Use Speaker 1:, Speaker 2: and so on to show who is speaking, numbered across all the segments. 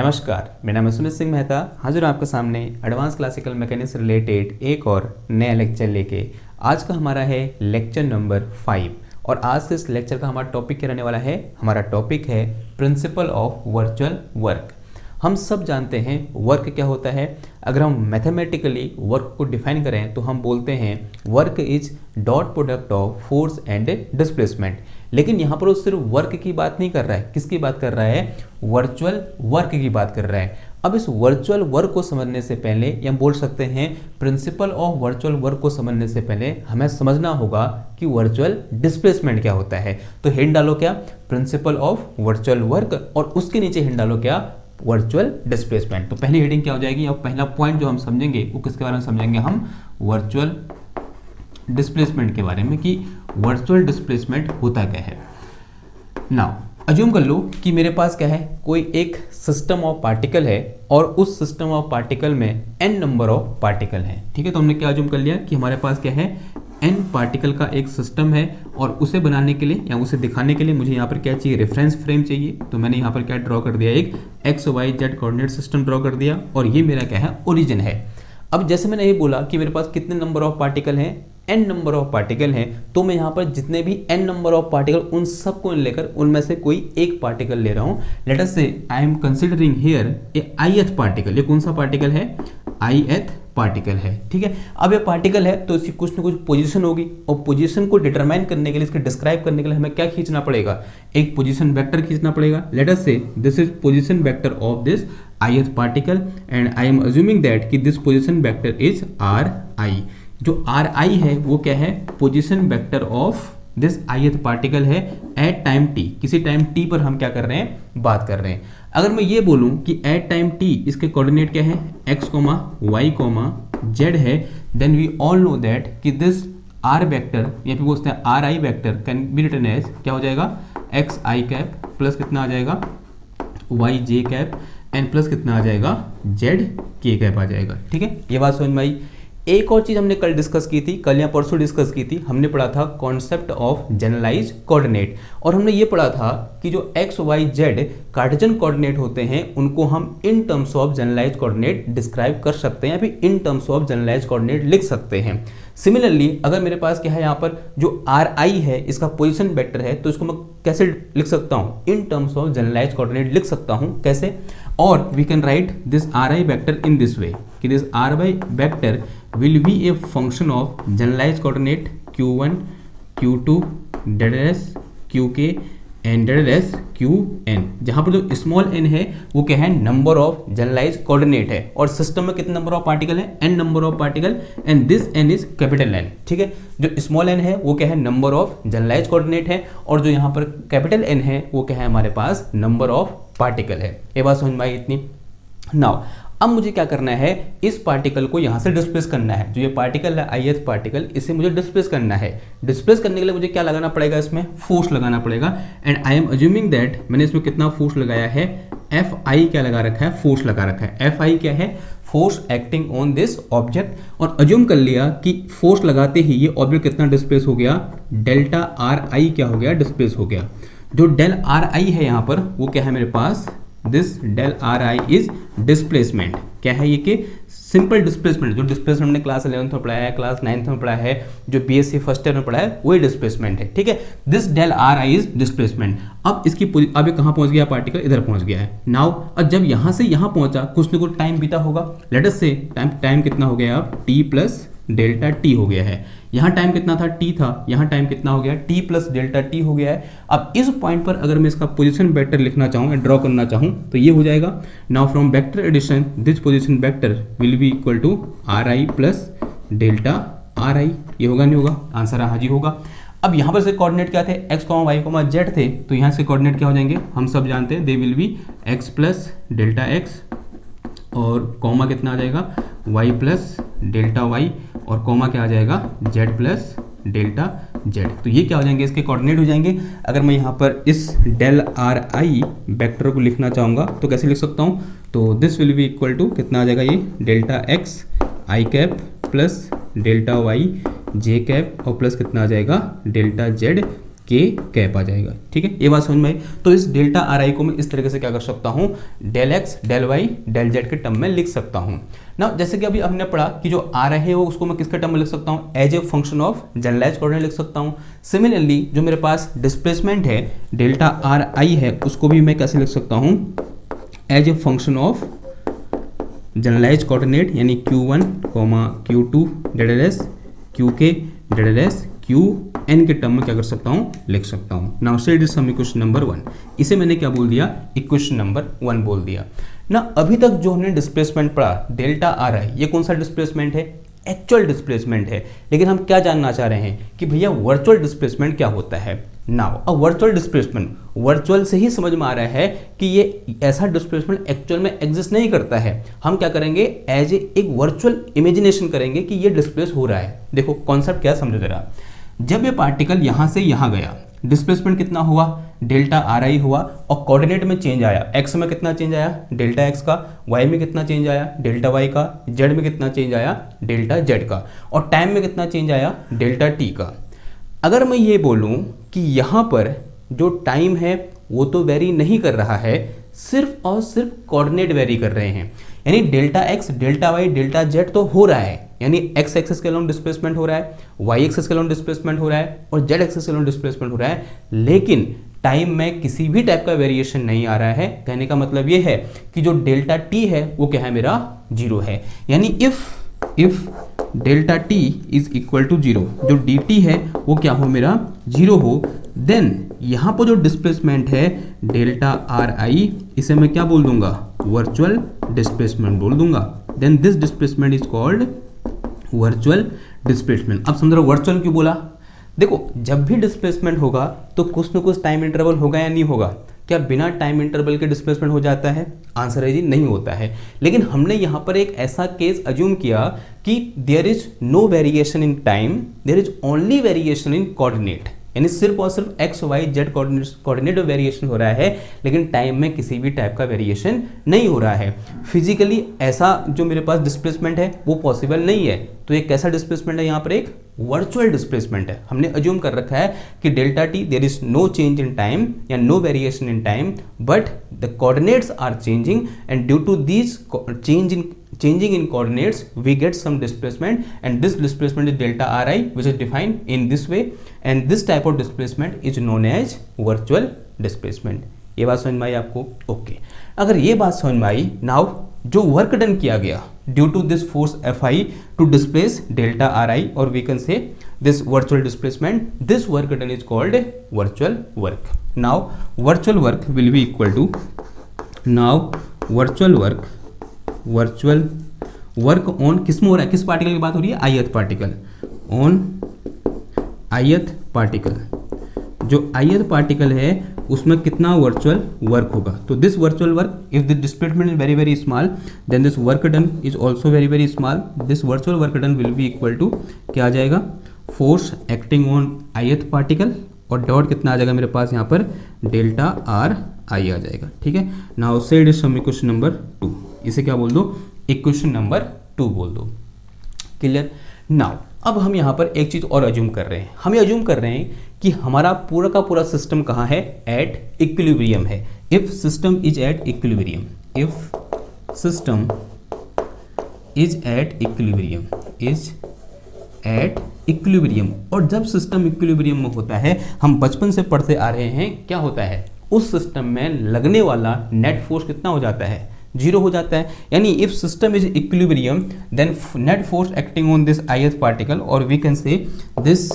Speaker 1: नमस्कार, मेरा नाम है सुमित सिंह मेहता। हाजिर हूँ आपके सामने एडवांस क्लासिकल मैकेनिक्स रिलेटेड एक और नया लेक्चर लेके। आज का हमारा है लेक्चर नंबर 5 और आज के इस लेक्चर का हमारा टॉपिक क्या रहने वाला है। हमारा टॉपिक है प्रिंसिपल ऑफ वर्चुअल वर्क। हम सब जानते हैं वर्क क्या होता है। अगर हम मैथमेटिकली वर्क को डिफाइन करें तो हम बोलते हैं work is dot product of force and displacement. लेकिन यहाँ पर वो सिर्फ वर्क की बात नहीं कर रहा है, किसकी बात कर रहा है? वर्चुअल वर्क की बात कर रहा है। अब इस वर्चुअल वर्क को समझने से पहले या हम बोल सकते हैं प्रिंसिपल ऑफ वर्चुअल वर्क को समझने से पहले हमें समझना होगा कि वर्चुअल डिस्प्लेसमेंट क्या होता है। तो हिंट डालो क्या? प्रिंसिपल ऑफ वर्चुअल वर्क और उसके नीचे हिंट डालो क्या? Virtual displacement. तो पहली हेडिंग क्या हो जाएगी या पहला पॉइंट जो हम समझेंगे वो किसके बारे में समझेंगे? हम वर्चुअल डिस्प्लेसमेंट के बारे में कि वर्चुअल डिस्प्लेसमेंट होता क्या है। नाउ अज्यूम कर लो कि मेरे पास क्या है, कोई एक सिस्टम ऑफ पार्टिकल है और उस सिस्टम ऑफ पार्टिकल में n नंबर ऑफ पार्टिकल है। ठीक है, तो हमने क्या अज्यूम कर लिया कि हमारे पास क्या है, n पार्टिकल का एक सिस्टम है और उसे बनाने के लिए या उसे दिखाने के लिए मुझे यहाँ पर क्या चाहिए? रेफरेंस फ्रेम चाहिए। तो मैंने यहाँ पर क्या ड्रॉ कर दिया, एक x y z coordinate system draw कर दिया और ये मेरा क्या है? ओरिजिन है। अब जैसे मैंने ये बोला कि मेरे पास कितने नंबर ऑफ पार्टिकल हैं? n नंबर ऑफ पार्टिकल हैं। तो मैं यहाँ पर जितने भी n नंबर ऑफ पार्टिकल उन सबको लेकर उनमें से कोई एक पार्टिकल ले रहा हूँ। लेट अस से I am considering here A ith particle. ये कौन सा पार्टिकल है? ith पार्टिकल है। ठीक है, अब ये पार्टिकल है तो इसकी कुछ ना कुछ पोजीशन होगी और पोजीशन को डिटरमाइन करने के लिए, इसके डिस्क्राइब करने के लिए हमें क्या खींचना पड़ेगा? एक पोजीशन वेक्टर खींचना पड़ेगा। Let us say this is position vector of this ith particle and I am assuming that कि this position vector is ri। जो ri है वो क्या है? Position vector of this ith particle है एट टाइम t। किसी time t पर हम क्या कर रहे हैं? बात कर रहे हैं। अगर मैं ये बोलूं कि एट टाइम t इसके कोऑर्डिनेट क्या है? x, y, z है, then we all know that कि दिस r वेक्टर या फिर बोलते हैं ri vector can be written as क्या हो जाएगा? x i कैप प्लस कितना आ जाएगा? y j cap and plus कितना आ जाएगा? z k कैप आ जाएगा। ठीक है, ये बात समझ में आई। एक और चीज हमने कल डिस्कस की थी, कल या परसों डिस्कस की थी। हमने पढ़ा था कॉन्सेप्ट ऑफ जनरलाइज कोऑर्डिनेट और हमने ये पढ़ा था कि जो x y z cartesian coordinate होते हैं उनको हम in terms of generalise coordinate describe कर सकते हैं या फिर in terms of generalise coordinate लिख सकते हैं। सिमिलरली अगर मेरे पास क्या है, यहाँ पर जो ri है इसका पोजीशन वेक्टर है तो इसको मैं कैसे लिख सकता हूँ? In terms of generalise coordinate लिख सकता हूँ। कैसे? और we can write this ri vector in this way कि this ri vector will be a function of generalized coordinate q1 q2 ds qk and ds qn। जहां पर जो small n है वो क्या है? नंबर ऑफ जनरलाइज्ड कोऑर्डिनेट है और सिस्टम में कितने नंबर ऑफ पार्टिकल है? n number of particle and this n is capital N। ठीक है, जो स्मॉल n है वो क्या है? नंबर ऑफ जनरलाइज्ड कोऑर्डिनेट है और जो यहाँ पर कैपिटल N है वो क्या है? हमारे पास नंबर ऑफ पार्टिकल है। ये बात समझ में आई इतनी? नाउ अब मुझे क्या करना है? इस पार्टिकल को यहाँ से डिस्प्लेस करना है। जो ये पार्टिकल है ith पार्टिकल, इसे मुझे डिस्प्लेस करना है। डिस्प्लेस करने के लिए मुझे क्या लगाना पड़ेगा? इसमें फोर्स लगाना पड़ेगा and I am assuming that मैंने इसमें कितना फोर्स लगाया है? Fi क्या लगा रखा है? फोर्स लगा रखा है। Fi क्या है? Force acting on this object. और अज्यूम कर लिया कि फोर्स लगाते ही ये ऑब्जेक्ट कितना डिस्प्लेस हो गया? डेल्टा ri क्या हो गया? डिस्प्लेस हो गया। जो डेल ri है यहाँ पर वो क्या है मेरे पास? This del ri is displacement. क्या है ये? कि सिंपल डिस्प्लेसमेंट। जो डिस्प्लेसमेंट हमने क्लास 11th में पढ़ाया है, क्लास 9th में पढ़ा है, जो बीएससी फर्स्ट ईयर में पढ़ा है वही डिस्प्लेसमेंट है। ठीक है, this del ri is displacement. अब इसकी अब ये कहाँ पहुंच गया? पार्टिकल इधर पहुंच गया है। नाउ अब जब यहाँ से यहाँ पहुंचा कुछ न कुछ टाइम बीता होगा। लेट अस से टाइम कितना हो गया? अब t प्लस डेल्टा t हो गया है। यहाँ टाइम कितना था? t था। यहाँ टाइम कितना हो गया? t प्लस डेल्टा t हो गया है। अब इस पॉइंट पर अगर मैं इसका पोजीशन वेक्टर लिखना चाहूँ या ड्रॉ करना चाहूँ तो ये हो जाएगा। Now from vector addition this position vector will be equal to ri plus delta ri। ये होगा नहीं होगा? आंसर हाँ जी होगा। अब यहाँ पर से कोऑर्डिनेट क्या थे? x, y, z थे तो यहाँ से कोऑर्डिनेट क्या हो जाएंगे? हम सब जानते हैं they will be x plus delta x और कॉमा कितना आ जाएगा? y प्लस डेल्टा y और कॉमा क्या आ जाएगा? z plus delta z। तो ये क्या हो जाएंगे? इसके कोऑर्डिनेट हो जाएंगे। अगर मैं यहाँ पर इस डेल ri वेक्टर को लिखना चाहूँगा तो कैसे लिख सकता हूँ? तो this will be equal to कितना आ जाएगा? ये delta x i cap plus delta y j cap और प्लस कितना आ जाएगा? डेल्टा z के कैप आ जाएगा। ठीक है, ये बात समझ में आई। तो इस डेल्टा आर आई को मैं इस तरीके से क्या कर सकता हूँ, del x del y del z के टर्म में लिख सकता हूँ ना। जैसे कि अभी हमने पढ़ा कि जो आर आई है वो उसको मैं किसके टर्म में लिख सकता हूँ, as a function of generalise coordinate लिख सकता हूँ। सिमिलरली जो मेरे पास डिस्प्लेसमेंट है डेल्टा आर आई है, उसको भी मैं कैसे लिख सकता हूँ, as a function of generalise coordinate, यानी Q1, Q2 del s, Qk del s, Qn के टर्म में क्या कर सकता हूँ, लिख सकता हूँ। Now say it is some equation number 1। इसे मैंने क्या बोल दिया, इक्वेशन नंबर 1 बोल दिया ना। अभी तक जो हमने डिस्प्लेसमेंट पढ़ा डेल्टा आर आई, ये कौन सा डिस्प्लेसमेंट है, एक्चुअल डिस्प्लेसमेंट है। लेकिन हम क्या जानना चाह रहे हैं कि भैया वर्चुअल डिस्प्लेसमेंट क्या होता है। Now a virtual displacement, virtual से ही समझ में आ रहा है कि ये ऐसा डिस्प्लेसमेंट एक्चुअल में एग्जिस्ट नहीं करता है। हम क्या करेंगे, एज एक वर्चुअल इमेजिनेशन करेंगे कि ये डिस्प्लेस हो रहा है। देखो कॉन्सेप्ट क्या समझो जरा, जब ये पार्टिकल यहाँ से यहाँ गया, डिस्प्लेसमेंट कितना हुआ, डेल्टा आर आई हुआ, और कोऑर्डिनेट में चेंज आया, एक्स में कितना चेंज आया, डेल्टा एक्स का, वाई में कितना चेंज आया, डेल्टा वाई का, जेड में कितना चेंज आया, डेल्टा जेड का, और टाइम में कितना चेंज आया, डेल्टा टी का। अगर मैं ये बोलूँ कि यहाँ पर जो टाइम है वो तो वेरी नहीं कर रहा है, सिर्फ और सिर्फ कोऑर्डिनेट वेरी कर रहे हैं, यानी delta x delta y delta z तो हो रहा है, यानी एक्स एक्सिस के अलोंग डिस्प्लेसमेंट हो रहा है, वाई एक्सिस के अलोंग डिस्प्लेसमेंट हो रहा है, और जेड एक्सिस के अलोंग डिस्प्लेसमेंट हो रहा है, लेकिन टाइम में किसी भी टाइप का वेरिएशन नहीं आ रहा है। कहने का मतलब ये है कि जो डेल्टा टी है वो क्या है, मेरा जीरो है। यानी if delta t is equal to zero, जो डी टी है वो क्या हो, मेरा जीरो हो, देन यहाँ पर जो डिस्प्लेसमेंट है डेल्टा आर आई, इसे मैं क्या बोल दूंगा, वर्चुअल डिस्प्लेसमेंट बोल दूंगा। Then this displacement is called virtual displacement. अब समझो वर्चुअल क्यों बोला, देखो जब भी डिस्प्लेसमेंट होगा तो कुछ ना कुछ टाइम इंटरवल होगा या नहीं होगा। क्या बिना टाइम इंटरवल के डिस्प्लेसमेंट हो जाता है, आंसर है जी नहीं होता है। लेकिन हमने यहाँ पर एक ऐसा केस अज्यूम किया कि there is no variation in time, there is only variation in coordinate, यानी सिर्फ और सिर्फ एक्स वाई जेड कोऑर्डिनेट में वेरिएशन हो रहा है, लेकिन टाइम में किसी भी टाइप का वेरिएशन नहीं हो रहा है। फिजिकली ऐसा जो मेरे पास डिस्प्लेसमेंट है वो पॉसिबल नहीं है। तो ये कैसा डिस्प्लेसमेंट है, यहाँ पर एक वर्चुअल डिस्प्लेसमेंट है। हमने अज्यूम कर रखा है कि delta T there is no change in time या no variation in time, but the coordinates are changing, and due to this changing in coordinates we get some displacement, and this displacement is delta ri, which is defined in this way, and this type of displacement is known as virtual displacement। ये बात समझ में आई आपको, okay. अगर ये बात समझ में आई, नाउ जो वर्क डन किया गया due to this force F I to displace delta are I, और we can say this virtual displacement, this work done is called virtual work. Now virtual work will be equal to, now virtual work on किस में हो रहा है, किस particle की बात हो रही है, ith particle, on ith particle. जो ith पार्टिकल है उसमें कितना वर्चुअल वर्क होगा। तो this virtual work, if the displacement is very very small, then this work done is also very very small. This virtual work done will be equal to क्या आ जाएगा, force acting on ith particle, और dot कितना आ जाएगा मेरे पास यहाँ पर, डेल्टा आर आई आ जाएगा। ठीक है, now say it is some equation number 2। इसे क्या बोल दो, इक्वेशन नंबर 2 बोल दो। क्लियर। नाउ अब हम यहाँ पर एक चीज और अज्यूम कर रहे हैं, हम ये अज्यूम कर रहे हैं कि हमारा पूरा का पूरा सिस्टम कहाँ है, एट इक्विलिब्रियम है। If system is at equilibrium, if system is at equilibrium, is at equilibrium. और जब सिस्टम इक्विलिब्रियम में होता है, हम बचपन से पढ़ते आ रहे हैं, क्या होता है, उस सिस्टम में लगने वाला नेट फोर्स कितना हो जाता है, जीरो हो जाता है। यानी if system is equilibrium then net force acting on this ith particle, और we can say this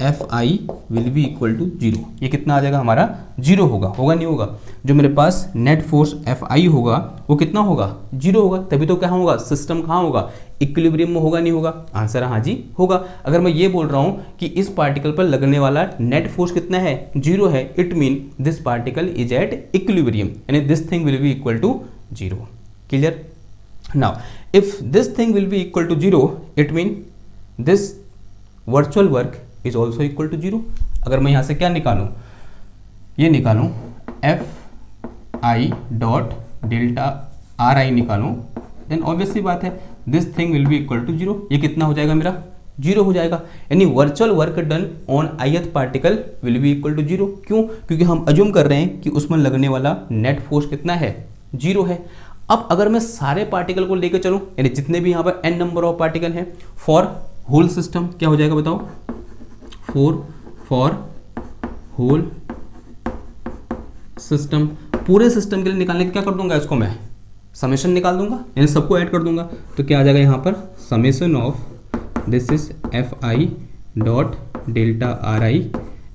Speaker 1: F I will be equal to zero. ये कितना आ जाएगा हमारा, जीरो होगा, होगा नहीं होगा। जो मेरे पास नेट फोर्स एफ आई होगा वो कितना होगा, जीरो होगा। तभी तो क्या होगा, सिस्टम कहाँ होगा, इक्विलिब्रियम में होगा नहीं होगा, आंसर हाँ जी होगा। अगर मैं ये बोल रहा हूँ कि इस पार्टिकल पर लगने वाला नेट फोर्स कितना है, जीरो है, it mean this particle is at equilibrium, यानी this thing will be equal to zero. Clear. Now if this thing will be equal to zero, it mean this virtual work is also equal to zero. अगर मैं यहाँ से क्या निकालूं, ये निकालूं F I dot delta are I निकालूं, then obviously बात है this thing will be equal to zero. ये कितना हो जाएगा मेरा, जीरो हो जाएगा। यानी virtual work done on ith particle will be equal to zero. क्यों? क्योंकि हम अज्यूम कर रहे हैं कि उसमें लगने वाला नेट फोर्स कितना है, जीरो है। अब अगर मैं सारे पार्टिकल को लेकर चलूं, यानी जितने भी यहाँ पर n नंबर ऑफ पार्टिकल हैं, फॉर होल सिस्टम क्या हो जाएगा बताओ, फॉर होल सिस्टम, पूरे सिस्टम के लिए निकालने के क्या कर दूंगा, इसको मैं समेशन निकाल दूंगा, यानी सबको ऐड कर दूंगा। तो क्या आ जाएगा यहाँ पर, summation of this is fi dot delta ri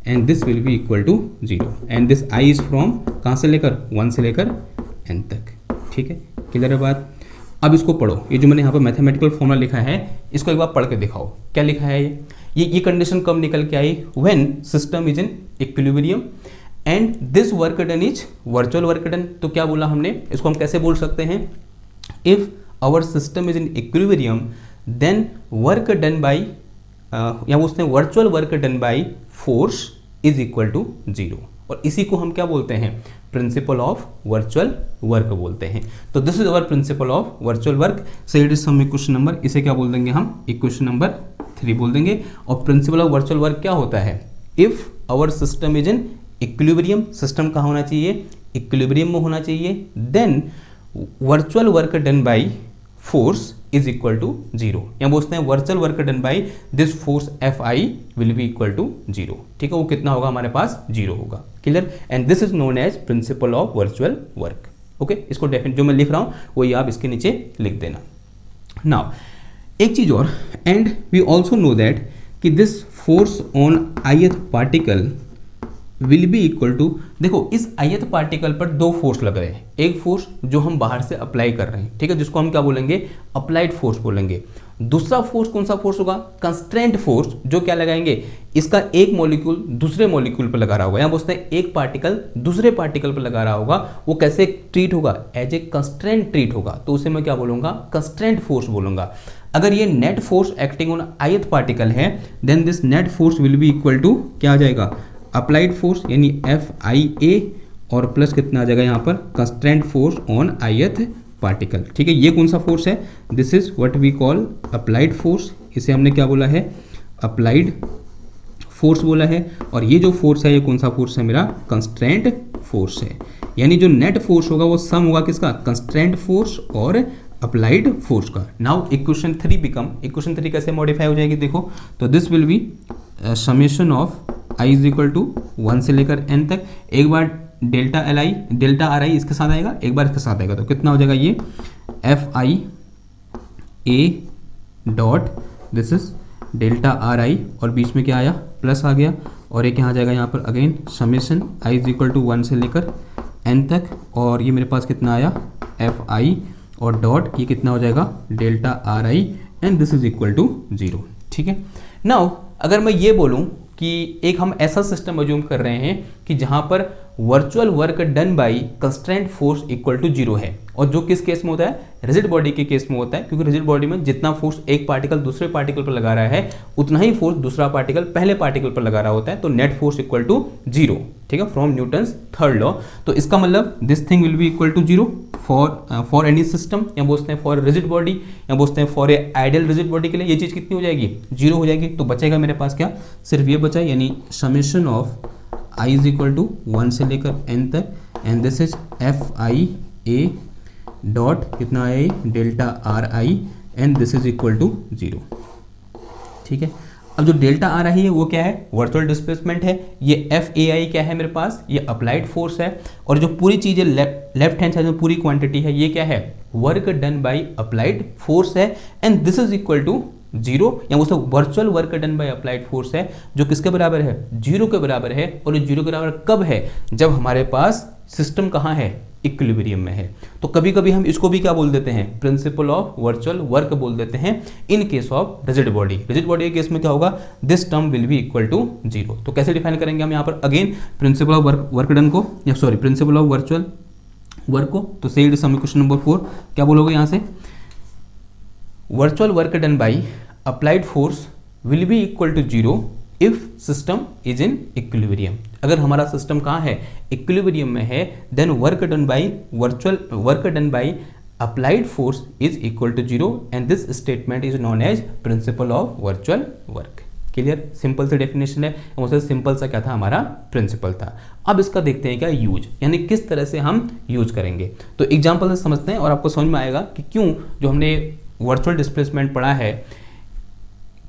Speaker 1: and this will be equal to zero and this i is from कहाँ से लेकर 1 से लेकर n तक। ठीक है, क्लियर है बात। अब इसको पढ़ो, ये जो मैंने यहाँ पर मैथमेटिकल फॉर्मूला लिखा है इसको एक बार पढ़ के दिखाओ, क्या लिखा है ये कंडीशन कब निकल के आई, when system is in equilibrium and this work done is virtual work done. तो क्या बोला हमने, इसको हम कैसे बोल सकते हैं, if our system is in equilibrium then work done by या बोलते हैं virtual work done by force is equal to zero. और इसी को हम क्या बोलते हैं, प्रिंसिपल ऑफ वर्चुअल वर्क बोलते हैं। तो this is our principle of virtual work. So it is some equation number, इसे क्या बोल देंगे हम, इक्वेशन नंबर 3 बोल देंगे। और प्रिंसिपल ऑफ वर्चुअल वर्क क्या होता है, if our system is in equilibrium, system कहाँ होना चाहिए, इक्विलिब्रियम में होना चाहिए, then virtual work done by force is equal to zero. या बोलते हैं virtual work done by this force Fi will be equal to zero. ठीक है, वो कितना होगा हमारे पास, जीरो होगा। Clear, and this is known as principle of virtual work. Okay, इसको डेफिनेट जो मैं लिख रहा हूँ वही आप इसके नीचे लिख देना। नाउ एक चीज और, and we also know that कि this force on ith particle will be equal to, देखो इस ith पार्टिकल पर दो फोर्स लग रहे हैं, एक फोर्स जो हम बाहर से अप्लाई कर रहे हैं, ठीक है, जिसको हम क्या बोलेंगे, अप्लाइड फोर्स बोलेंगे। दूसरा फोर्स कौन सा फोर्स होगा, कंस्ट्रेंट फोर्स, जो क्या लगाएंगे, इसका एक मॉलिक्यूल दूसरे मॉलिक्यूल पर लगा रहा होगा, या बोलते हैं एक पार्टिकल दूसरे पार्टिकल पर लगा रहा होगा, वो कैसे ट्रीट होगा, एज ए कंस्ट्रेंट ट्रीट होगा। तो उसे मैं क्या बोलूंगा, कंस्ट्रेंट फोर्स बोलूंगा। अगर ये net force acting on ith particle है, then this net force will be equal to क्या आ जाएगा, अप्लाइड फोर्स यानी FIA और प्लस कितना आ जाएगा यहाँ पर, constraint force on ith particle. ठीक है, ये कौन सा फोर्स है, this is what we call applied force, इसे हमने क्या बोला है, अप्लाइड फोर्स बोला है। और ये जो फोर्स है ये कौन सा फोर्स है मेरा, कंस्ट्रेंट फोर्स है। यानी जो नेट फोर्स होगा वो सम होगा किसका, कंस्ट्रेंट फोर्स और अप्लाइड फोर्स का। नाउ इक्वेशन 3 बिकम, इक्वेशन 3 कैसे मॉडिफाई हो जाएगी, देखो, तो this will be summation of i is equal to 1 से लेकर n तक, एक बार डेल्टा ri इसके साथ आएगा, एक बार इसके साथ आएगा, तो कितना हो जाएगा ये FIA dot this is delta ri और बीच में क्या आया, प्लस आ गया, और एक यहाँ जाएगा यहाँ पर again summation i is equal to 1 से लेकर n तक, और ये मेरे पास कितना आया FI और डॉट ये कितना हो जाएगा delta ri and this is equal to zero. ठीक है, नाउ अगर मैं ये बोलूँ कि एक हम ऐसा सिस्टम अज्यूम कर रहे हैं कि जहां पर virtual work done by constraint force equal to zero है, और जो किस केस में होता है, रिजिड बॉडी के केस में होता है, क्योंकि रिजिड बॉडी में जितना फोर्स एक पार्टिकल दूसरे पार्टिकल पर लगा रहा है उतना ही फोर्स दूसरा पार्टिकल पहले पार्टिकल पर लगा रहा होता है, तो net force equal to zero. ठीक है, फ्रॉम न्यूटन्स थर्ड लॉ। तो इसका मतलब this thing will be equal to zero for any system, या बोलते हैं फॉर रिजिड बॉडी, या बोलते हैं for a ideal rigid body के लिए ये चीज़ कितनी हो जाएगी, जीरो हो जाएगी। तो बचेगा मेरे पास क्या, सिर्फ ये बचा, यानी summation of i is equal to 1 से लेकर n तक, and this is FIA dot कितना है delta RI and this is equal to zero. ठीक है, अब जो डेल्टा RI है वो क्या है, वर्चुअल डिस्प्लेसमेंट है, ये FAI क्या है मेरे पास, ये अप्लाइड फोर्स है, और जो पूरी चीज़ लेफ्ट हैंड साइड में पूरी क्वांटिटी है ये क्या है, work done by applied force है, and this is equal to zero, या उससे virtual work done by applied force है जो किसके बराबर है, जीरो के बराबर है। और ये जीरो के बराबर कब है, जब हमारे पास सिस्टम कहाँ है, इक्विलिब्रियम में है। तो कभी कभी हम इसको भी क्या बोल देते हैं, प्रिंसिपल ऑफ वर्चुअल वर्क बोल देते हैं in case of rigid body. Rigid body के केस में क्या होगा, this term will be equal to zero. तो कैसे डिफाइन करेंगे हम यहाँ पर, again principle of work done को, या sorry principle of virtual work को, तो से सम इक्वेशन नंबर 4 क्या बोलोगे यहाँ से, virtual work done by applied force will be equal to zero if system is in equilibrium. अगर हमारा सिस्टम कहाँ है, इक्विलिब्रियम में है, then work done by virtual work done by applied force is equal to 0 and this statement is known as principle of virtual work. Clear, simple सी definition है, उससे simple सा क्या था हमारा प्रिंसिपल था। अब इसका देखते हैं क्या यूज, यानी किस तरह से हम यूज करेंगे। तो एग्जांपल से समझते हैं और आपको समझ में आएगा कि क्यों जो हमने वर्चुअल डिस्प्लेसमेंट पढ़ा है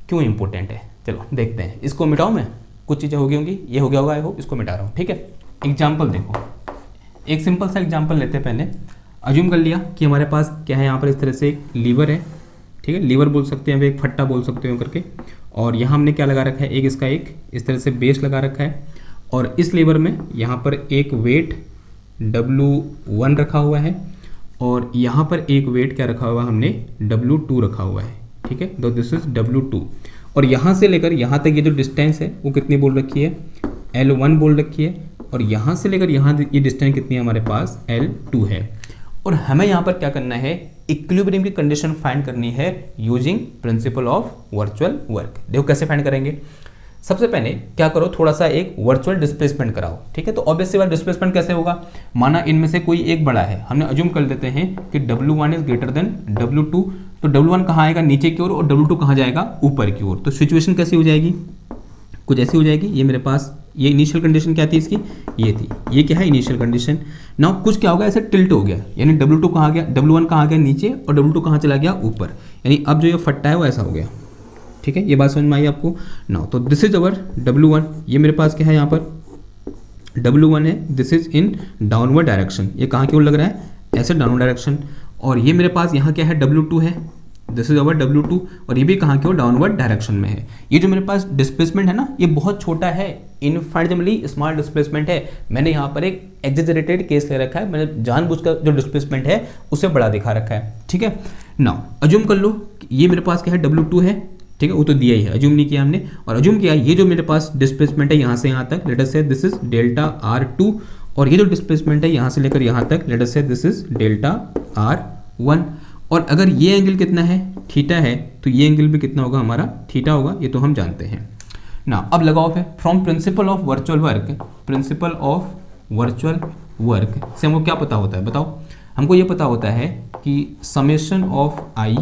Speaker 1: क्यों इंपॉर्टेंट है। चलो देखते हैं, इसको मिटाऊं मैं, कुछ चीज़ें होगी होंगी, ये हो गया होगा, आई होप, इसको मिटा रहा हूँ। ठीक है, एग्जाम्पल देखो, एक सिंपल सा एग्जाम्पल लेते हैं। पहले अज्यूम कर लिया कि हमारे पास क्या है, यहाँ पर इस तरह से एक लीवर है। ठीक है, लीवर बोल सकते हैं, एक फट्टा बोल सकते हो करके, और यहाँ हमने क्या लगा रखा है, एक इसका एक इस तरह से बेस लगा रखा है, और इस लीवर में यहाँ पर एक वेट W1 रखा हुआ है, और यहाँ पर एक वेट क्या रखा हुआ हमने W2 रखा हुआ है। ठीक है, तो दिस इज W2, और यहाँ से लेकर यहाँ तक ये जो डिस्टेंस है वो कितनी बोल रखी है, L1 बोल रखी है, और यहाँ से लेकर यहाँ ये डिस्टेंस कितनी है हमारे पास, L2 है। और हमें यहाँ पर क्या करना है, इक्विलिब्रियम की कंडीशन फाइंड करनी है using principal of virtual work. देखो कैसे फाइंड करेंगे। सबसे पहले क्या करो, थोड़ा सा एक वर्चुअल डिस्प्लेसमेंट कराओ। ठीक है, तो ऑब्वियसली वाला डिस्प्लेसमेंट कैसे होगा, माना इनमें से कोई एक बड़ा है, हमने अज्यूम कर लेते हैं कि W1 is greater than W2, तो W1 कहाँ आएगा, नीचे की ओर, और W2 कहाँ जाएगा, ऊपर की ओर। तो सिचुएशन कैसी हो जाएगी, कुछ ऐसी हो जाएगी। ये मेरे पास ये इनिशियल कंडीशन क्या थी इसकी, ये थी, ये क्या है इनिशियल कंडीशन। नाउ कुछ क्या होगा, ऐसे टिल्ट हो गया, यानी W2 कहाँ गया, W1 कहाँ गया नीचे, और W2 कहाँ चला गया ऊपर, यानी अब जो ये फट्टा है वो ऐसा हो गया। ठीक है, ये बात समझ में आई आपको। नाउ तो दिस इज अवर W1, ये मेरे पास क्या है, यहाँ पर W1 है, this is in downward direction, ये कहाँ की ओर लग रहा है, ऐसे डाउनवर्ड डायरेक्शन। और ये मेरे पास यहाँ क्या है, W2 है, दिस इज अवर W2, और ये भी कहाँ की ओर, डाउनवर्ड डायरेक्शन में है। ये जो मेरे पास डिस्प्लेसमेंट है ना, ये बहुत छोटा है, इनफाइनेबली स्मॉल डिस्प्लेसमेंट है। मैंने यहाँ पर एक एग्जेजरेटेड केस ले रखा है, मैंने जानबूझकर जो डिस्प्लेसमेंट है उसे बड़ा दिखा रखा है। ठीक है, नाउ अज्यूम कर लो ये मेरे पास क्या है, W2 है। ठीक है, वो तो दिया ही है, अज्यूम नहीं किया हमने, और अज्यूम किया ये जो मेरे पास डिस्प्लेसमेंट है यहाँ से यहाँ तक, late us say this is delta R2, और ये जो डिस्प्लेसमेंट है यहाँ से लेकर यहाँ तक, late us say this is delta R1। और अगर ये एंगल कितना है, थीटा है, तो ये एंगल भी कितना होगा हमारा, थीटा होगा, ये तो हम जानते हैं ना। अब लगाओ फिर from principle of virtual work, principal of virtual work से हमको क्या पता होता है, बताओ। हमको ये पता होता है कि summation of i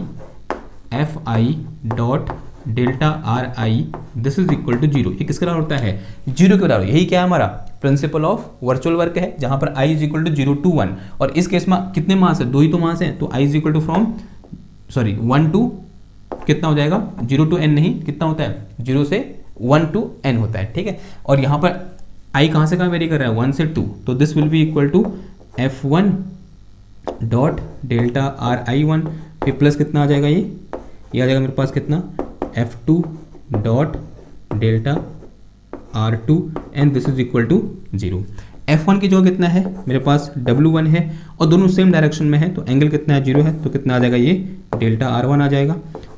Speaker 1: F I dot delta are i this is equal to 0। ये किसके बराबर होता है, 0 के बराबर। यही क्या है हमारा प्रिंसिपल ऑफ वर्चुअल वर्क है, जहां पर i is equal to 0 to 1, और इस केस में कितने मास है, 2 ही तो मास है, तो i is equal to from 1 to कितना हो जाएगा, 0 to n नहीं, कितना होता है, 0 से 1 to n होता है। ठीक है, और यहाँ पर i कहाँ से कहाँ वेरी कर रहा है, 1 से 2, तो this will be equal to f1 dot delta are i 1, फिर प्लस कितना आ जाएगा, ये आ जाएगा मेरे पास कितना, f2 dot delta R2 and this is equal to 0। F1 की जगह कितना है मेरे पास, W1 है, और दोनों सेम डायरेक्शन में है, तो एंगल कितना है, 0 है, तो कितना आ जाएगा, ये डेल्टा R1 आ जाएगा।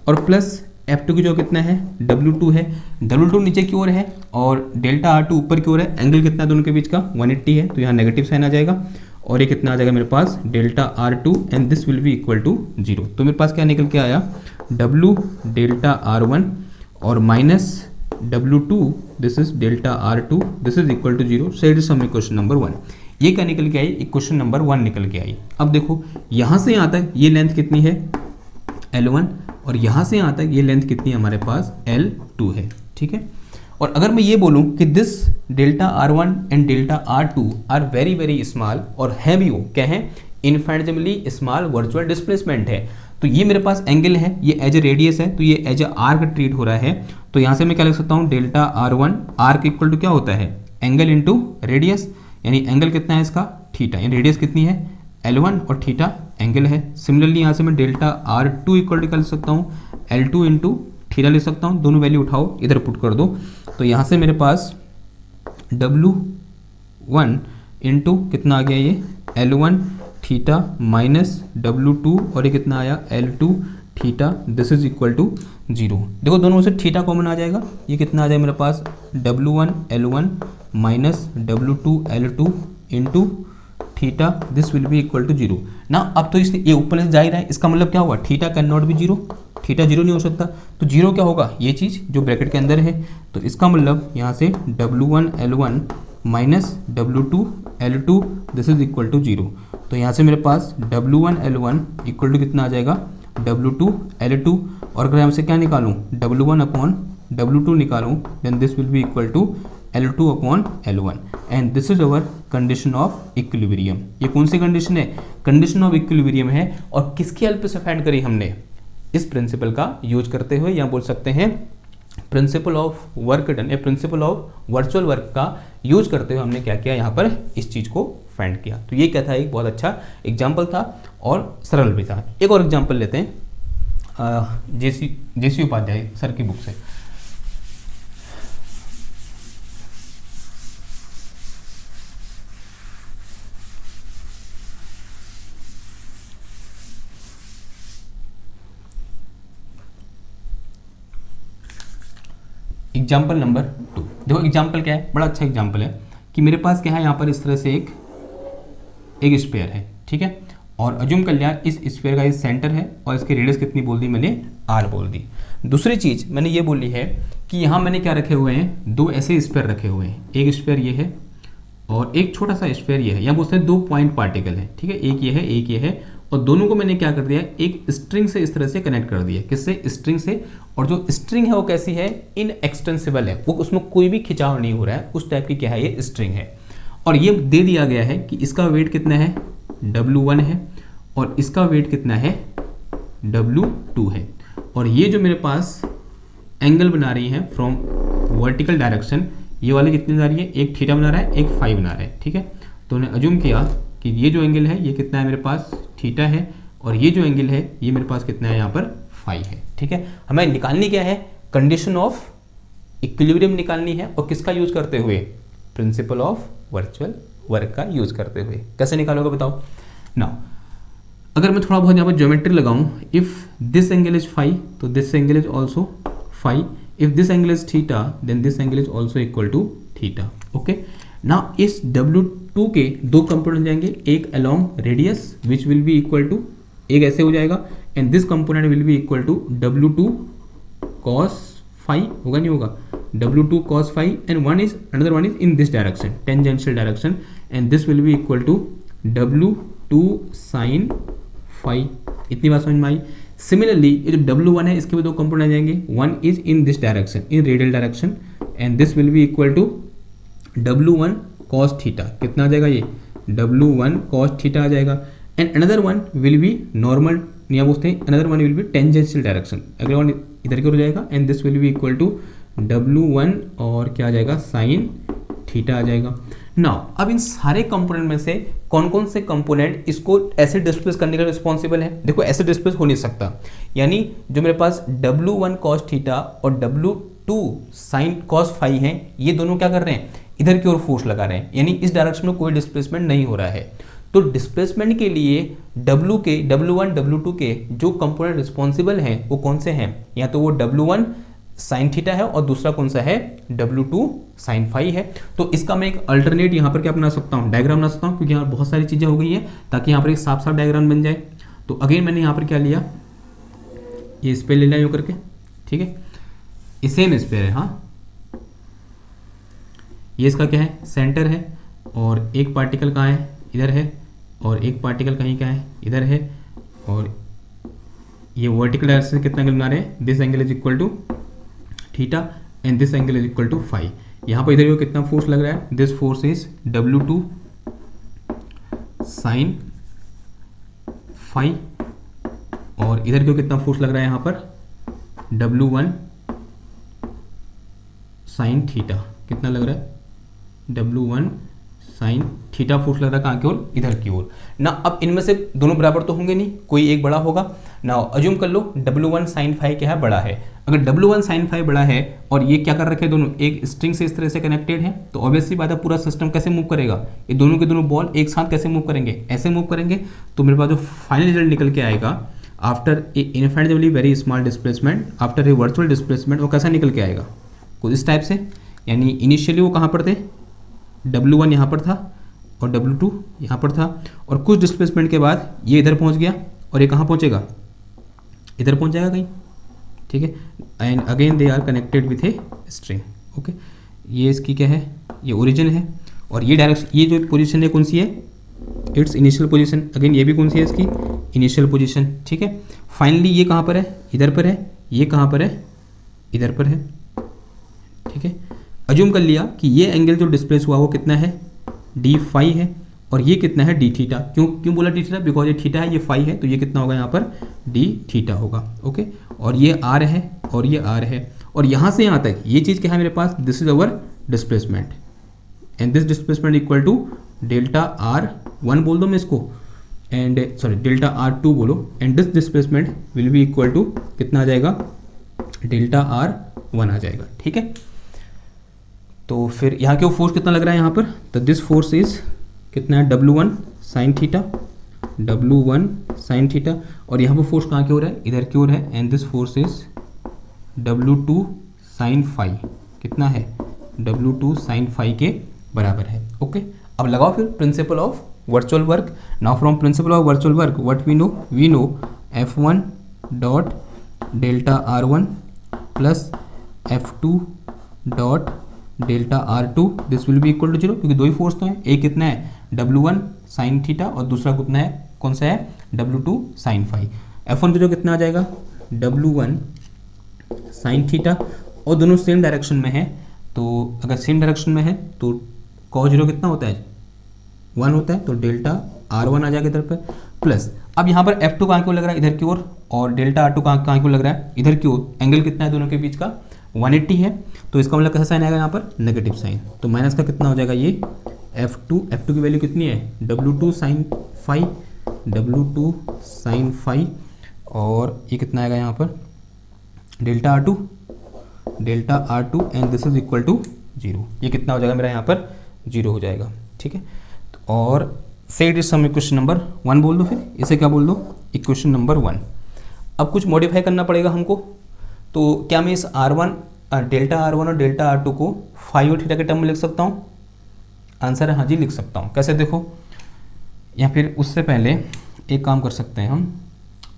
Speaker 1: और प्लस F2 की जगह कितना है, W2 है, W2 नीचे की ओर है और डेल्टा R2 ऊपर की ओर है, एंगल कितना है दोनों के बीच का, 180 है, तो यहाँ नेगेटिव साइन आ जाएगा, और ये कितना आ जाएगा मेरे पास, delta R2 and this will be equal to 0। तो मेरे पास क्या निकल के आया, W डेल्टा R1 और minus W2 this is delta R2 this is equal to 0। So it is some equation number 1। ये क्या निकल के आई, इक्वेशन नंबर 1 निकल के आई। अब देखो यहाँ से यहाँ तक ये लेंथ कितनी है, L1, और यहाँ से यहाँ तक ये लेंथ कितनी है हमारे पास, L2 है। ठीक है, और अगर मैं ये बोलूँ कि this delta R1 and delta R2 are very very small, और है भी वो क्या है, इनफाइनेबली स्मॉल वर्चुअल डिस्प्लेसमेंट है, तो ये मेरे पास एंगल है, ये एज ए रेडियस है, तो ये एज ए आर्क ट्रीट हो रहा है। तो यहाँ से मैं क्या लिख सकता हूँ, delta R1 arc equal to क्या होता है, एंगल इंटू रेडियस, यानी एंगल कितना है इसका, थीटा, यानी रेडियस कितनी है, L1, और थीटा एंगल है। सिमिलरली यहाँ से मैं डेल्टा R2 इक्वल टू क्या लिख सकता हूँ, L2 इंटू थीटा लिख सकता हूँ, दोनों वैल्यू उठाओ इधर पुट कर दो, तो यहाँ से मेरे पास W1 इंटू कितना आ गया, ये L1 थीटा माइनस W2, और ये कितना आया, L2 theta this is equal to 0। देखो दोनों से थीटा कॉमन आ जाएगा, ये कितना आ जाएगा मेरे पास, W1 L1 minus W2 L2 into theta this will be equal to 0 ना। अब तो इस ये ऊपर से जा ही रहा है, इसका मतलब क्या हुआ, theta can not be 0, theta 0 नहीं हो सकता, तो 0 क्या होगा, ये चीज़ जो ब्रैकेट के अंदर है, तो इसका मतलब यहाँ से W1 L1 minus W2 L2 this is equal to 0। तो यहाँ से मेरे पास W1 L1 इक्वल टू कितना आ जाएगा, W2 L2। और अगर यहाँ से क्या निकालूँ, W1 अपॉन W2 निकालूँ, then this will be equal to L2 upon L1 and this is our condition of equilibrium. ये कौन सी कंडीशन है, कंडीशन ऑफ इक्विलिब्रियम है। और किसकी हेल्प से फाइंड करी हमने, इस प्रिंसिपल का यूज करते हुए, या बोल सकते हैं प्रिंसिपल ऑफ वर्क डन या प्रिंसिपल ऑफ वर्चुअल वर्क का यूज करते हुए हमने क्या किया, यहाँ पर इस चीज़ को फाइंड किया। तो ये क्या था, एक बहुत अच्छा एग्जाम्पल था और सरल भी था। एक और एग्जाम्पल लेते हैं जेसी उपाध्याय सर की बुक से। Example number 2। देखो एग्जाम्पल क्या है, बड़ा अच्छा एग्जाम्पल है कि मेरे पास क्या है, यहाँ पर इस तरह से एक स्फीयर है, ठीक है। और अज्यूम कर लिया इस स्फीयर का इस सेंटर है और इसकी रेडियस कितनी बोल दी मैंने, r बोल दी। दूसरी चीज़ मैंने ये बोली है कि यहाँ मैंने क्या रखे हुए हैं, दो ऐसे स्फीयर रखे हुए हैं, एक स्फीयर ये है और एक छोटा सा स्फीयर ये है। यहाँ बोलते हैं दो पॉइंट पार्टिकल है, ठीक है, एक ये है एक ये है। और दोनों को मैंने क्या कर दिया, एक स्ट्रिंग से इस तरह से कनेक्ट कर दिया। किससे, स्ट्रिंग से। और जो स्ट्रिंग है वो कैसी है, इनएक्सटेंसिबल है, वो उसमें कोई भी खिंचाव नहीं हो रहा है, उस टाइप की क्या है ये स्ट्रिंग है। और ये दे दिया गया है कि इसका वेट कितना है, W1 है और इसका वेट कितना है, W2 है। और ये जो मेरे पास एंगल बना रही है फ्रॉम वर्टिकल डायरेक्शन, ये वाली कितनी बना रही है, एक थीटा बना रहा है एक फाई बना रहा है, ठीक है। तो उन्हें अज्यूम किया कि ये जो एंगल है ये कितना है मेरे पास, थीटा है, और ये जो एंगल है ये मेरे पास कितना है यहाँ पर, फाई है, ठीक है। हमें निकालनी क्या है, कंडीशन ऑफ इक्विलिब्रियम निकालनी है। और किसका यूज करते हुए, प्रिंसिपल ऑफ वर्चुअल वर्क का यूज करते हुए। कैसे निकालोगे बताओ। नाउ अगर मैं थोड़ा बहुत यहाँ पर ज्योमेट्री लगाऊं, if this angle is phi तो this angle is also phi, if this angle is theta then this angle is also equal to theta. Okay, now इस W2 के दो कंपोनेंट जाएंगे, एक along radius which will be equal to, एक ऐसे हो जाएगा, and this component will be equal to W2 cos phi, होगा नहीं होगा, W2 cos phi, and another one is in this direction, tangential direction, and this will be equal to W2 sin phi। इतनी बात समझ में आई। Similarly ये जो W1 है इसके भी दो कंपोनेंट आ जाएंगे, one is in this direction, in radial direction, and this will be equal to W1 cos theta. कितना आ जाएगा ये, W1 cos थीटा आ जाएगा। And another one will be normal, या बोलते हैं another one will be tangential direction, अगला वन इधर की ओर जाएगा, and this will be equal to W1 और क्या आ जाएगा, साइन थीटा आ जाएगा। नाउ अब इन सारे कंपोनेंट में से कौन कौन से कंपोनेंट इसको ऐसे डिस्प्लेस करने के लिए रिस्पॉन्सिबल है। देखो ऐसे डिस्प्लेस हो नहीं सकता, यानी जो मेरे पास W1 cos थीटा और W2 sin cos phi हैं, ये दोनों क्या कर रहे हैं, इधर की ओर फोर्स लगा रहे हैं, यानी इस डायरेक्शन में कोई डिस्प्लेसमेंट नहीं हो रहा है। तो डिस्प्लेसमेंट के लिए W1 W2 के जो कंपोनेंट रिस्पॉन्सिबल हैं वो कौन से हैं, या तो वो W1 साइन थीटा है और दूसरा कौन सा है, W2 साइन फाई है। तो इसका मैं एक अल्टरनेट यहाँ पर क्या बना सकता हूँ, डायग्राम बना सकता हूँ, क्योंकि यहाँ बहुत सारी चीज़ें हो गई है, ताकि यहाँ पर एक साफ साफ डायग्राम बन जाए। तो अगेन मैंने यहाँ पर क्या लिया, ये स्पेयर ले लिया यूँ करके, ठीक है, ये सेम स्पेयर है, हाँ, ये इसका क्या है, सेंटर है, और एक पार्टिकल कहाँ है, इधर है, और एक पार्टिकल कहीं क्या है, इधर है, और ये वर्टिकल डायरेक्शन से कितना एंगल बना रहे हैं, this angle is equal to theta and this angle is equal to phi. यहाँ पर इधर कितना फोर्स लग रहा है, this force is W2 sine phi, और इधर क्यों कितना फोर्स लग रहा है यहाँ पर, W1 साइन थीटा। कितना लग रहा है, W1 साइन थीटा फोर्स लग रहा है कहाँ की ओर, इधर की ओर ना। अब इनमें से दोनों बराबर तो होंगे नहीं, कोई एक बड़ा होगा ना। अज्यूम कर लो W1 साइन फाई क्या है, बड़ा है। अगर W1 साइन फाई बड़ा है और ये क्या कर रखे हैं, दोनों एक स्ट्रिंग से इस तरह से कनेक्टेड है, तो ऑब्वियसली बात है पूरा सिस्टम कैसे मूव करेगा, ये दोनों के दोनों बॉल एक साथ कैसे मूव करेंगे, ऐसे मूव करेंगे। तो मेरे पास जो फाइनल रिजल्ट निकल के आएगा after a infinitely very small displacement, after a virtual displacement, वो कैसा निकल के आएगा, कुछ इस टाइप से। यानी इनिशियली वो कहाँ पर थे, W1 यहाँ पर था और W2 यहाँ पर था, और कुछ डिस्प्लेसमेंट के बाद ये इधर पहुँच गया और ये कहाँ पहुँचेगा, इधर पहुँच जाएगा कहीं, ठीक है। And again they are connected with a string. Okay, ये इसकी क्या है, ये ओरिजिन है, और ये डायरेक्शन, ये जो पोजीशन है कौन सी है, इट्स इनिशियल पोजीशन। अगेन ये भी कौन सी है इसकी, इनिशियल पोजीशन, ठीक है। फाइनली ये कहाँ पर है, इधर पर है, ये कहाँ पर है, इधर पर है, ठीक है। अज्यूम कर लिया कि ये एंगल जो डिस्प्लेस हुआ वो कितना है, डी फाई है, और ये कितना है, डी थीटा। क्यों बोला डी थीटा, बिकॉज ये थीटा है, ये फाई है, तो ये कितना होगा यहाँ पर, डी थीटा होगा, ओके। और ये आर है, और ये आर है, और यहाँ से यहाँ तक ये चीज़ क्या है मेरे पास, this is our displacement, and this displacement equal to delta R one बोल दो मैं इसको, and sorry delta R two बोलो, and this displacement will be equal to कितना आ जाएगा, डेल्टा आर वन आ जाएगा, ठीक है। तो फिर यहाँ के फोर्स कितना लग रहा है यहाँ पर, तो दिस फोर्स इज कितना है, W1 sine theta, W1 sine theta, और यहाँ पर फोर्स कहाँ की ओर है, इधर की ओर है, and this force is W2 sine phi, कितना है, W2 साइन फाई के बराबर है, ओके। अब लगाओ फिर principle of virtual work. Now from principle of virtual work what we know F1 dot delta R1 plus F2 dot delta R2, this will be equal to 0, क्योंकि दो ही force तो हैं, एक कितना है W1 साइन थीटा और दूसरा कितना है, कौन सा है, W2 साइन फाई। F1 जो कितना आ जाएगा, W1 साइन थीटा, और दोनों सेम डायरेक्शन में है, तो अगर सेम डायरेक्शन में है तो cos 0 कितना होता है, 1 होता है, तो डेल्टा R1 आ जाएगा इधर पर, प्लस अब यहाँ पर F2 कहाँ की ओर लग रहा है, इधर की ओर, और डेल्टा R2 कहाँ की ओर लग रहा है, इधर की ओर। एंगल कितना है दोनों के बीच का, 180 है, तो इसका मतलब कैसा साइन आएगा यहाँ पर, नेगेटिव साइन, तो माइनस का कितना हो जाएगा ये F2 की वैल्यू कितनी है, W2 sine phi, W2 sine phi, और ये कितना आएगा यहाँ पर, delta R2 and this is equal to 0। ये कितना हो जाएगा मेरा यहाँ पर, 0 हो जाएगा, ठीक है। और set is some equation number 1 बोल दो, फिर इसे क्या बोल दो, इक्वेशन नंबर 1। अब कुछ मॉडिफाई करना पड़ेगा हमको, तो क्या मैं इस डेल्टा R1 और डेल्टा R2 को फाई और थीटा के टर्म में लिख सकता हूँ, आंसर है हाँ जी लिख सकता हूँ। कैसे देखो, या फिर उससे पहले एक काम कर सकते हैं हम,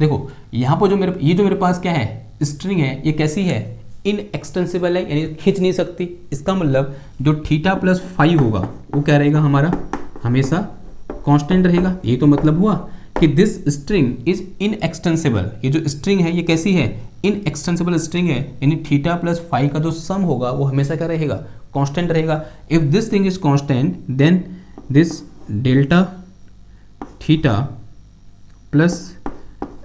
Speaker 1: देखो यहाँ पर जो मेरे पास क्या है, स्ट्रिंग है, ये कैसी है, इनएक्सटेंसिबल है, यानी खींच नहीं सकती। इसका मतलब जो थीटा प्लस फाई होगा वो क्या रहेगा हमारा, हमेशा कांस्टेंट रहेगा। ये तो मतलब हुआ कि दिस स्ट्रिंग इज इनएक्सटेंसिबल। ये जो स्ट्रिंग है ये कैसी है, इनएक्सटेंसिबल स्ट्रिंग है, यानी थीटा प्लस फाई का जो सम होगा वो हमेशा क्या रहेगा, कांस्टेंट रहेगा। If this thing is constant then this delta theta plus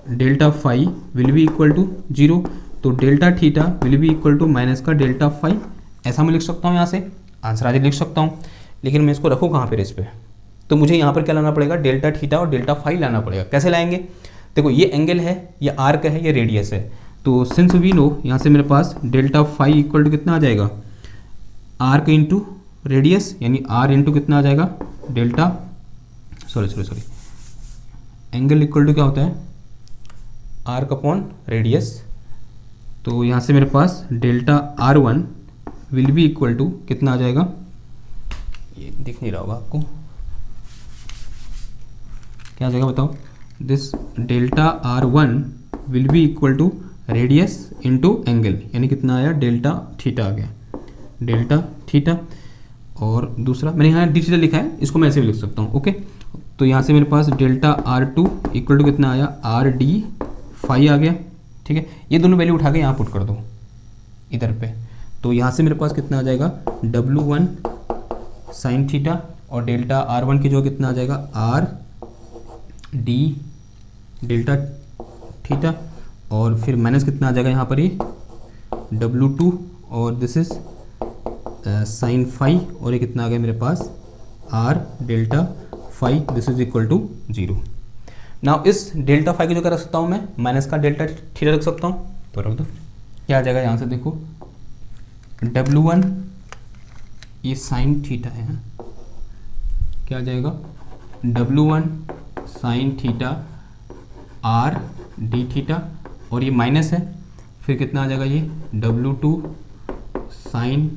Speaker 1: delta phi will be equal to 0, तो delta theta will be equal to minus का डेल्टा फाई। ऐसा मैं लिख सकता हूँ, यहाँ से आंसर आज लिख सकता हूँ, लेकिन मैं इसको रखूँ कहाँ पर, इस पर, तो मुझे यहाँ पर क्या लाना पड़ेगा, डेल्टा थीटा और डेल्टा फाई लाना पड़ेगा। कैसे लाएंगे, देखो ये एंगल है, ये आर्क है, ये रेडियस है, तो सिंस वी नो यहाँ से मेरे पास डेल्टा फाई इक्वल टू कितना आ जाएगा, आर्क इंटू रेडियस, यानी आर इंटू कितना आ जाएगा, delta sorry angle equal to क्या होता है, आर्क अपॉन रेडियस। तो यहाँ से मेरे पास delta R1 will be equal to कितना आ जाएगा, ये दिख नहीं रहा होगा आपको, क्या आ जाएगा बताओ, this delta R1 will be equal to radius into angle, यानी कितना आया, डेल्टा थीटा आ गया, डेल्टा थीटा। और दूसरा मैंने यहाँ डी थीटा लिखा है, इसको मैं ऐसे भी लिख सकता हूँ, ओके। तो यहाँ से मेरे पास डेल्टा R2 इक्वल टू कितना आया, आर डी फाई आ गया, ठीक है। ये दोनों वैल्यू उठा के यहाँ पुट कर दो इधर पे, तो यहाँ से मेरे पास कितना आ जाएगा, W1 साइन थीटा, और डेल्टा R1 की जो कितना आ जाएगा, आर डी डेल्टा थीटा, और फिर माइनस कितना आ जाएगा यहाँ पर, ये W2, और दिस इज साइन फाई, और ये कितना आ गया मेरे पास, R delta phi, this is equal to 0। Now इस डेल्टा फाई को जो कर रख सकता हूँ मैं, माइनस का डेल्टा थीटा रख सकता हूँ, तो रख दो। क्या आ जाएगा यहाँ से देखो, W1 ये साइन थीटा है, क्या आ जाएगा, W1 sine theta R D theta, और ये माइनस है, फिर कितना आ जाएगा ये W2 साइन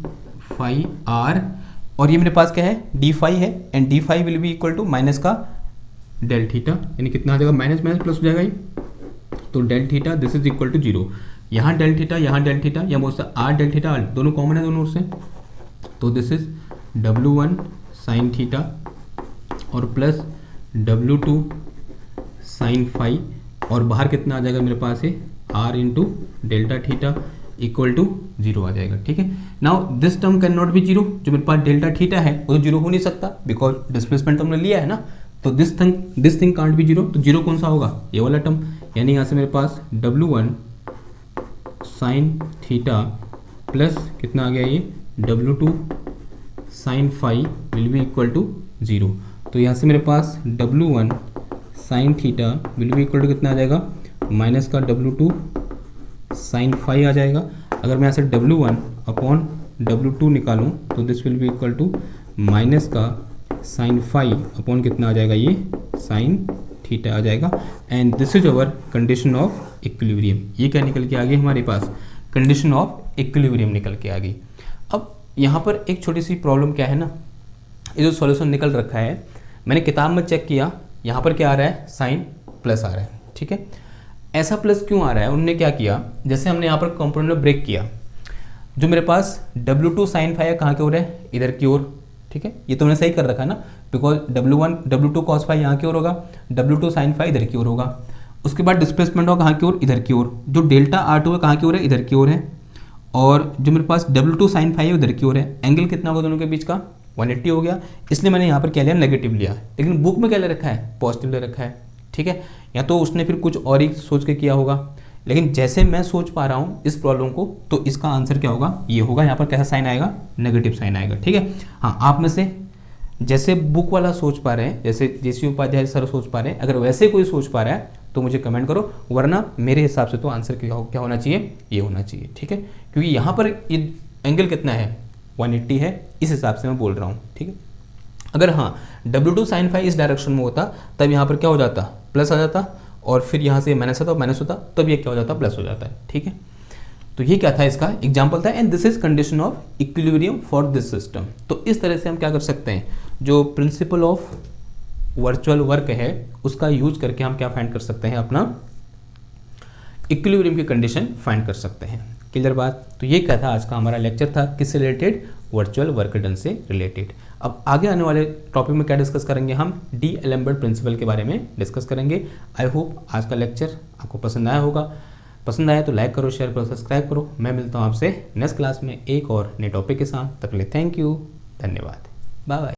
Speaker 1: फाई आर, और ये मेरे पास क्या है, डी फाई है, and d phi will be equal to minus का डेल थीटा, यानी कितना आ जाएगा, माइनस माइनस प्लस हो जाएगा ये, तो del theta this is equal to 0। यहाँ डेल थीटा, यहाँ डेल थीटा, यहाँ बहुत सा आर डेल थीटा दोनों कॉमन है दोनों से, तो this is W1 sine theta और प्लस W2 साइन फाई, और बाहर कितना आ जाएगा मेरे पास है R into delta theta equal to 0 आ जाएगा। ठीक है, now this term can not be 0, जो मेरे पास डेल्टा थीटा है वो तो 0 हो नहीं सकता बिकॉज डिस्प्लेसमेंट तो हमने लिया है ना, तो दिस थिंग कांट बी 0, तो 0 कौन सा होगा, ये वाला टर्म, यानी यहाँ से मेरे पास W1 साइन थीटा प्लस कितना आ गया ये W2 sine phi will be equal to 0। तो यहाँ से मेरे पास W1 sine theta will be equal to कितना आ जाएगा, माइनस का W2 साइन फाई आ जाएगा। अगर मैं यहाँ से W1 अपॉन W2 निकालूँ तो this will be equal to minus का साइन फाई अपॉन कितना आ जाएगा, ये साइन थीटा आ जाएगा। And this is our condition of equilibrium. ये क्या निकल के आ गई हमारे पास, कंडीशन ऑफ इक्विलिब्रियम निकल के आ गई। अब यहाँ पर एक छोटी सी प्रॉब्लम क्या है ना, ये जो सॉल्यूशन निकल रखा है मैंने किताब में चेक किया, यहाँ पर क्या आ रहा है, साइन प्लस आ रहा है। ठीक है, ऐसा प्लस क्यों आ रहा है, उन्होंने क्या किया, जैसे हमने यहाँ पर कंपोनेंट में ब्रेक किया, जो मेरे पास W2 साइन फाई है कहाँ की ओर है, इधर की ओर। ठीक है, ये तो मैंने सही कर रखा है ना, बिकॉज W2 कॉस फाई यहाँ की ओर होगा, W2 साइन फाई इधर की ओर होगा। उसके बाद डिस्प्लेसमेंट होगा कहाँ की ओर, इधर की ओर। जो डेल्टा R2 है कहाँ की ओर है, इधर की ओर है। और जो मेरे पास W2 साइन फाई है उधर की ओर है। एंगल कितना होगा दोनों के बीच का, 180 हो गया, इसलिए मैंने यहाँ पर क्या लिया, नेगेटिव लिया, लेकिन बुक में क्या ले रखा है, पॉजिटिव ले रखा है। ठीक है, या तो उसने फिर कुछ और ही सोच के किया होगा, लेकिन जैसे मैं सोच पा रहा हूँ इस प्रॉब्लम को, तो इसका आंसर क्या होगा, ये होगा। यहाँ पर कैसा साइन आएगा, नेगेटिव साइन आएगा। ठीक है, हाँ, आप में से जैसे बुक वाला सोच पा रहे हैं, जैसे JC उपाध्याय सर सोच पा रहे हैं, अगर वैसे कोई सोच पा रहा है तो मुझे कमेंट करो, वरना मेरे हिसाब से तो आंसर क्या होना चाहिए, ये होना चाहिए। ठीक है, क्योंकि यहाँ पर ये एंगल कितना है, 180 है, इस हिसाब से मैं बोल रहा हूँ। ठीक है, अगर हाँ W2 साइन फाई इस डायरेक्शन में होता तब यहाँ पर क्या हो जाता, प्लस आ जाता, और फिर यहाँ से माइनस होता, तब ये क्या हो जाता, प्लस हो जाता है। ठीक है, तो ये क्या था, इसका एग्जाम्पल था। And this is condition of equilibrium for this system. तो इस तरह से हम क्या कर सकते हैं, जो प्रिंसिपल ऑफ वर्चुअल वर्क है उसका यूज करके हम क्या फाइंड कर सकते हैं, अपना इक्विलिब्रियम की कंडीशन फाइंड कर सकते हैं। क्लियर बात। तो ये क्या था, आज का हमारा लेक्चर था, किससे रिलेटेड, वर्चुअल वर्क डन से रिलेटेड। अब आगे आने वाले टॉपिक में क्या डिस्कस करेंगे, हम डी-एलेम्बर्ट प्रिंसिपल के बारे में डिस्कस करेंगे। आई होप आज का लेक्चर आपको पसंद आया होगा। पसंद आया तो लाइक करो, शेयर करो, सब्सक्राइब करो। मैं मिलता हूँ आपसे नेक्स्ट क्लास में एक और नए टॉपिक के साथ। तब तक के लिए थैंक यू, धन्यवाद, बाय बाय।